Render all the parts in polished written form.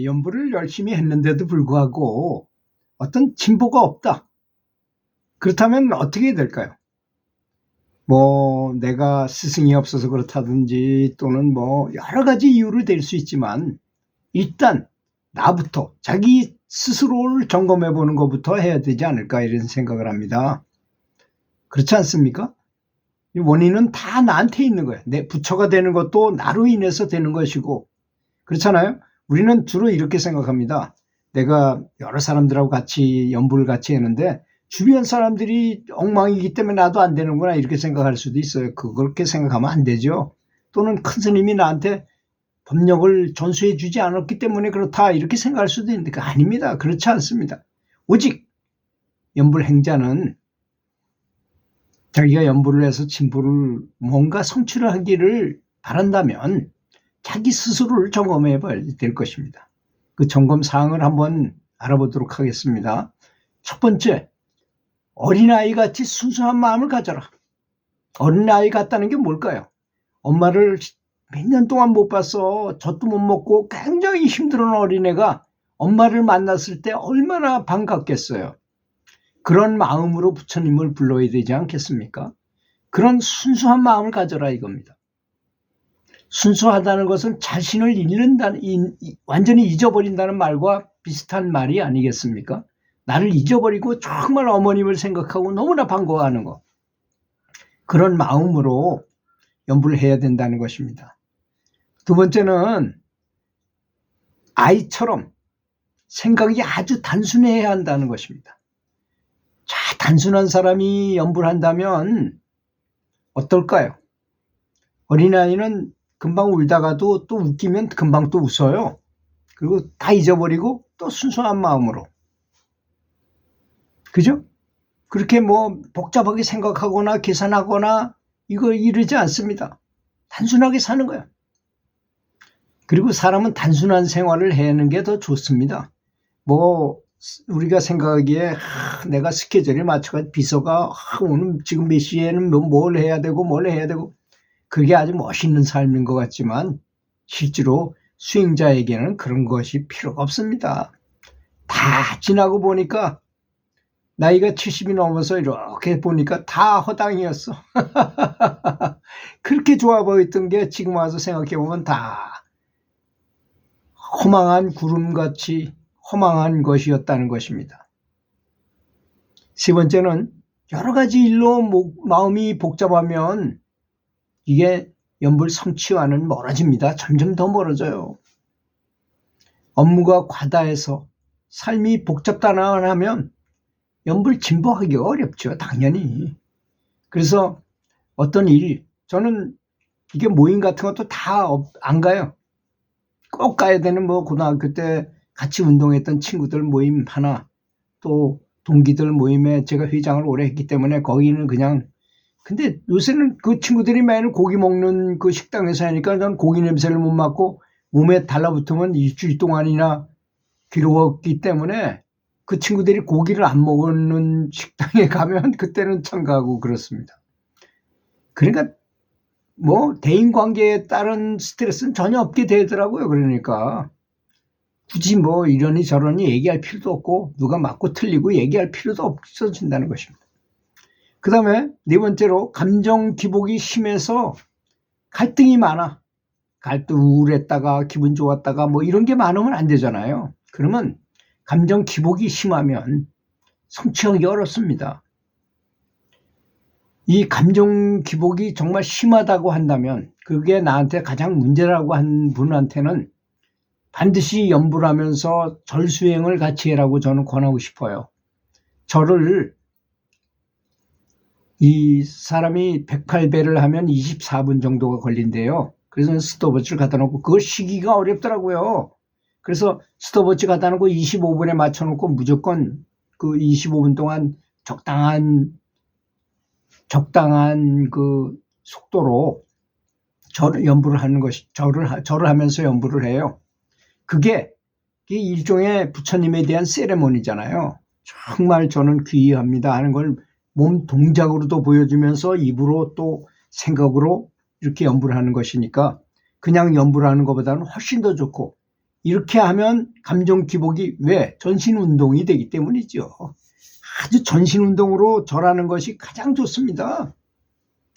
연구를 열심히 했는데도 불구하고 어떤 진보가 없다. 그렇다면 어떻게 될까요? 내가 스승이 없어서 그렇다든지 또는 여러 가지 이유를 댈 수 있지만 일단 나부터 자기 스스로를 점검해 보는 것부터 해야 되지 않을까 이런 생각을 합니다. 그렇지 않습니까? 이 원인은 다 나한테 있는 거예요. 내 부처가 되는 것도 나로 인해서 되는 것이고 그렇잖아요. 우리는 주로 이렇게 생각합니다. 내가 여러 사람들하고 같이 연구를 같이 했는데 주변 사람들이 엉망이기 때문에 나도 안 되는구나 이렇게 생각할 수도 있어요. 그렇게 생각하면 안 되죠. 또는 큰 스님이 나한테 법력을 전수해 주지 않았기 때문에 그렇다 이렇게 생각할 수도 있는데 그거 아닙니다. 그렇지 않습니다. 오직 연불행자는 자기가 연불을 해서 진보를 뭔가 성취를 하기를 바란다면 자기 스스로를 점검해 봐야 될 것입니다. 그 점검 사항을 한번 알아보도록 하겠습니다. 첫 번째, 어린아이같이 순수한 마음을 가져라. 어린아이 같다는 게 뭘까요? 엄마를 몇 년 동안 못 봤어. 젖도 못 먹고 굉장히 힘들은 어린애가 엄마를 만났을 때 얼마나 반갑겠어요. 그런 마음으로 부처님을 불러야 되지 않겠습니까? 그런 순수한 마음을 가져라 이겁니다. 순수하다는 것은 자신을 완전히 잊어버린다는 말과 비슷한 말이 아니겠습니까? 나를 잊어버리고 정말 어머님을 생각하고 너무나 반가워하는 것. 그런 마음으로 연불을 해야 된다는 것입니다. 두 번째는 아이처럼 생각이 아주 단순해야 한다는 것입니다. 자, 단순한 사람이 연불한다면 어떨까요? 어린아이는 금방 울다가도 또 웃기면 금방 또 웃어요. 그리고 다 잊어버리고 또 순수한 마음으로. 그죠? 그렇게 복잡하게 생각하거나 계산하거나 이러지 않습니다. 단순하게 사는 거예요. 그리고 사람은 단순한 생활을 해내는 게 더 좋습니다. 우리가 생각하기에 내가 스케줄에 맞춰가 비서가 오늘 지금 몇 시에는 뭘 해야 되고 그게 아주 멋있는 삶인 것 같지만 실제로 수행자에게는 그런 것이 필요가 없습니다. 다 지나고 보니까 나이가 70이 넘어서 이렇게 보니까 다 허당이었어. 그렇게 좋아 보였던 게 지금 와서 생각해 보면 다 허망한 구름같이 허망한 것이었다는 것입니다. 세 번째는 여러 가지 일로 마음이 복잡하면 이게 연불 성취와는 멀어집니다. 점점 더 멀어져요. 업무가 과다해서 삶이 복잡다나 하면 연불 진보하기가 어렵죠. 당연히. 그래서 어떤 저는 이게 모임 같은 것도 다 안 가요. 꼭 가야 되는 고등학교 때 같이 운동했던 친구들 모임 하나 또 동기들 모임에 제가 회장을 오래 했기 때문에 거기는 그냥 근데 요새는 그 친구들이 매일 고기 먹는 그 식당에서 하니까 전 고기 냄새를 못 맡고 몸에 달라붙으면 일주일 동안이나 괴로웠기 때문에 그 친구들이 고기를 안 먹는 식당에 가면 그때는 참가하고 그렇습니다. 그러니까 대인관계에 따른 스트레스는 전혀 없게 되더라고요. 그러니까 굳이 이러니 저러니 얘기할 필요도 없고 누가 맞고 틀리고 얘기할 필요도 없어진다는 것입니다. 그 다음에 네 번째로 감정 기복이 심해서 갈등이 많아. 우울했다가 기분 좋았다가 이런 게 많으면 안 되잖아요. 그러면 감정 기복이 심하면 성취하기 어렵습니다. 이 감정 기복이 정말 심하다고 한다면 그게 나한테 가장 문제라고 한 분한테는 반드시 연불 하면서 절수행을 같이 해라고 저는 권하고 싶어요. 이 사람이 108배를 하면 24분 정도가 걸린대요. 그래서 스톱워치를 갖다 놓고 그걸 쉬기가 어렵더라고요. 그래서 스톱워치 갖다 놓고 25분에 맞춰 놓고 무조건 그 25분 동안 적당한 그 속도로 연불을 하는 것이 절을 하면서 연불을 해요. 그게 일종의 부처님에 대한 세레모니잖아요. 정말 저는 귀의합니다 하는 걸 몸 동작으로도 보여주면서 입으로 또 생각으로 이렇게 연불을 하는 것이니까 그냥 연불을 하는 것보다는 훨씬 더 좋고 이렇게 하면 감정 기복이 왜? 전신 운동이 되기 때문이죠. 아주 전신 운동으로 절하는 것이 가장 좋습니다.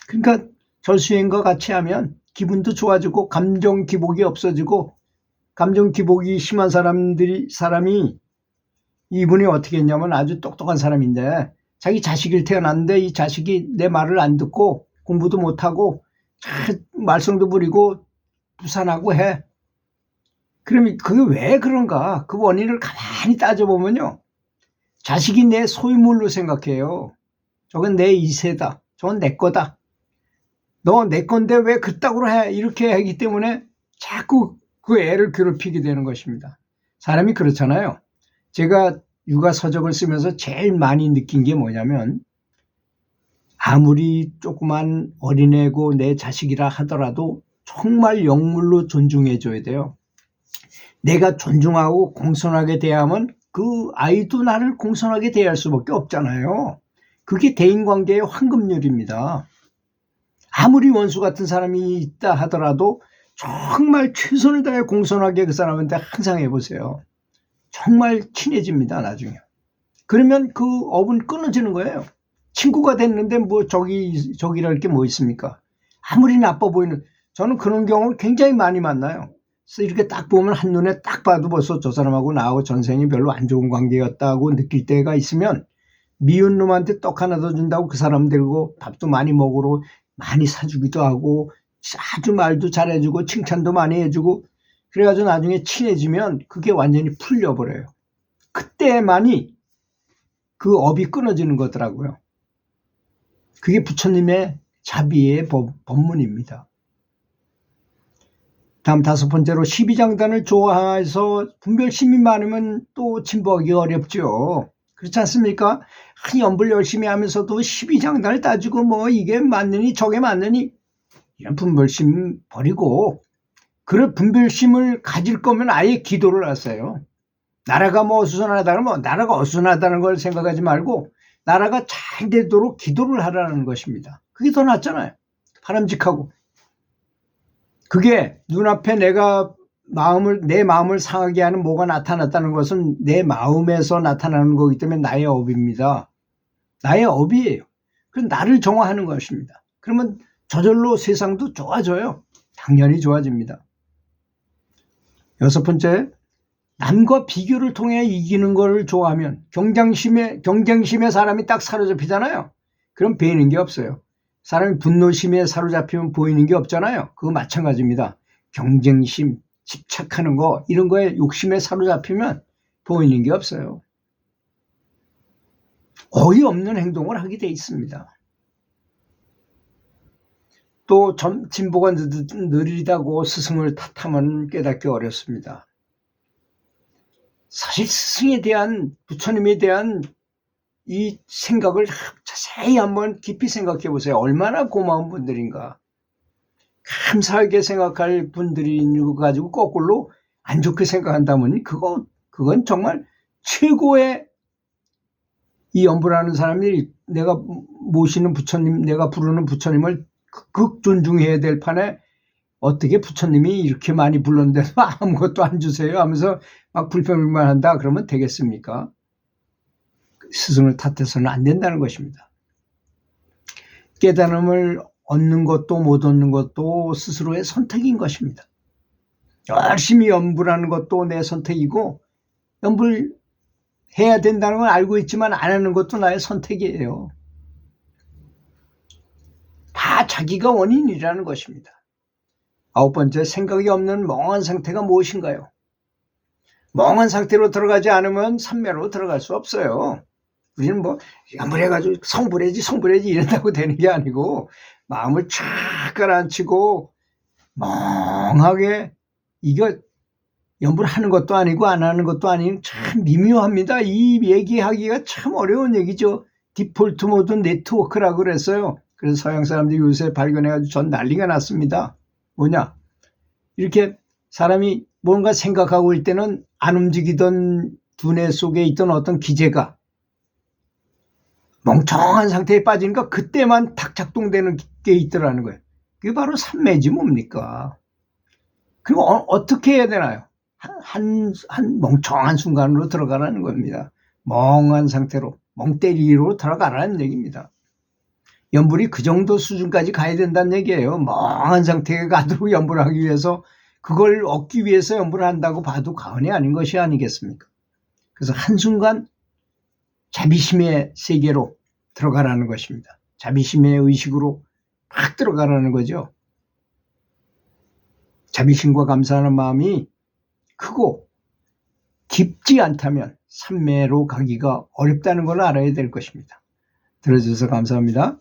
그러니까 절수행과 같이 하면 기분도 좋아지고 감정 기복이 없어지고, 감정 기복이 심한 사람이 이분이 어떻게 했냐면 아주 똑똑한 사람인데, 자기 자식이 태어났는데 이 자식이 내 말을 안 듣고 공부도 못하고 말썽도 부리고 부산하고 해. 그러면 그게 왜 그런가? 그 원인을 가만히 따져보면요, 자식이 내 소유물로 생각해요. 저건 내 이세다, 저건 내 거다, 너 내 건데 왜 그따구로 해, 이렇게 하기 때문에 자꾸 그 애를 괴롭히게 되는 것입니다. 사람이 그렇잖아요. 제가 육아 서적을 쓰면서 제일 많이 느낀 게 뭐냐면, 아무리 조그만 어린애고 내 자식이라 하더라도 정말 영물로 존중해 줘야 돼요. 내가 존중하고 공손하게 대하면 그 아이도 나를 공손하게 대할 수밖에 없잖아요. 그게 대인관계의 황금률입니다. 아무리 원수 같은 사람이 있다 하더라도 정말 최선을 다해 공손하게 그 사람한테 항상 해보세요. 정말 친해집니다, 나중에. 그러면 그 업은 끊어지는 거예요. 친구가 됐는데 뭐 저기랄 게 뭐 있습니까? 아무리 나빠 보이는, 저는 그런 경우를 굉장히 많이 만나요. 그래서 이렇게 딱 보면 한눈에 딱 봐도 벌써 저 사람하고 나하고 전생이 별로 안 좋은 관계였다고 느낄 때가 있으면, 미운 놈한테 떡 하나 더 준다고 그 사람 들고 밥도 많이 먹으러 많이 사주기도 하고 아주 말도 잘해주고 칭찬도 많이 해주고, 그래가지고 나중에 친해지면 그게 완전히 풀려버려요. 그때만이 그 업이 끊어지는 거더라고요. 그게 부처님의 자비의 법문입니다. 다음 5번째로, 12장단을 좋아해서 분별심이 많으면 또 진보하기 어렵죠. 그렇지 않습니까? 연불 열심히 하면서도 12장단을 따지고 뭐 이게 맞느니 저게 맞느니, 이런 분별심 버리고, 그런 분별심을 가질 거면 아예 기도를 하세요. 나라가 뭐 어수선하다는, 뭐 나라가 어수선하다는 걸 생각하지 말고 나라가 잘 되도록 기도를 하라는 것입니다. 그게 더 낫잖아요. 바람직하고. 그게 눈앞에 내 마음을 상하게 하는 뭐가 나타났다는 것은 내 마음에서 나타나는 거기 때문에 나의 업입니다. 나의 업이에요. 그래서 나를 정화하는 것입니다. 그러면 저절로 세상도 좋아져요. 당연히 좋아집니다. 6번째, 남과 비교를 통해 이기는 걸 좋아하면, 경쟁심에 사람이 딱 사로잡히잖아요. 그럼 보이는 게 없어요. 사람이 분노심에 사로잡히면 보이는 게 없잖아요. 그거 마찬가지입니다. 경쟁심, 집착하는 거, 이런 거에 욕심에 사로잡히면 보이는 게 없어요. 어이없는 행동을 하게 돼 있습니다. 또 진보가 느리다고 스승을 탓하면 깨닫기 어렵습니다. 사실 스승에 대한, 부처님에 대한 이 생각을 자세히 한번 깊이 생각해 보세요. 얼마나 고마운 분들인가. 감사하게 생각할 분들이 가지고 거꾸로 안 좋게 생각한다면 그건 정말 최고의, 이 연불하는 사람이 내가 모시는 부처님, 내가 부르는 부처님을 극 존중해야 될 판에 어떻게 부처님이 이렇게 많이 불렀는데 아무것도 안 주세요 하면서 막 불평만 한다 그러면 되겠습니까? 스승을 탓해서는 안 된다는 것입니다. 깨달음을 얻는 것도 못 얻는 것도 스스로의 선택인 것입니다. 열심히 연불하는 것도 내 선택이고, 연불해야 된다는 건 알고 있지만 안 하는 것도 나의 선택이에요. 다 자기가 원인이라는 것입니다. 9번째, 생각이 없는 멍한 상태가 무엇인가요? 멍한 상태로 들어가지 않으면 삼매로 들어갈 수 없어요. 우리는 뭐 연불해가지고 성불해야지 이런다고 되는 게 아니고, 마음을 쫙 가라앉히고 멍하게, 이거 연불하는 것도 아니고 안 하는 것도 아닌 참 미묘합니다. 이 얘기하기가 참 어려운 얘기죠. 디폴트 모드 네트워크라고 그랬어요. 그래서 서양 사람들이 요새 발견해가지고 전 난리가 났습니다. 뭐냐, 이렇게 사람이 뭔가 생각하고 있을 때는 안 움직이던 두뇌 속에 있던 어떤 기제가 멍청한 상태에 빠지니까 그때만 탁 작동되는 게 있더라는 거예요. 그게 바로 삼매지 뭡니까? 그리고 어떻게 해야 되나요? 한 멍청한 순간으로 들어가라는 겁니다. 멍한 상태로, 멍 때리기로 들어가라는 얘기입니다. 연불이 그 정도 수준까지 가야 된다는 얘기예요. 멍한 상태에 가도록 연불을 하기 위해서, 그걸 얻기 위해서 연불을 한다고 봐도 과언이 아닌 것이 아니겠습니까? 그래서 한순간 자비심의 세계로 들어가라는 것입니다. 자비심의 의식으로 막 들어가라는 거죠. 자비심과 감사하는 마음이 크고 깊지 않다면 삼매로 가기가 어렵다는 걸 알아야 될 것입니다. 들어주셔서 감사합니다.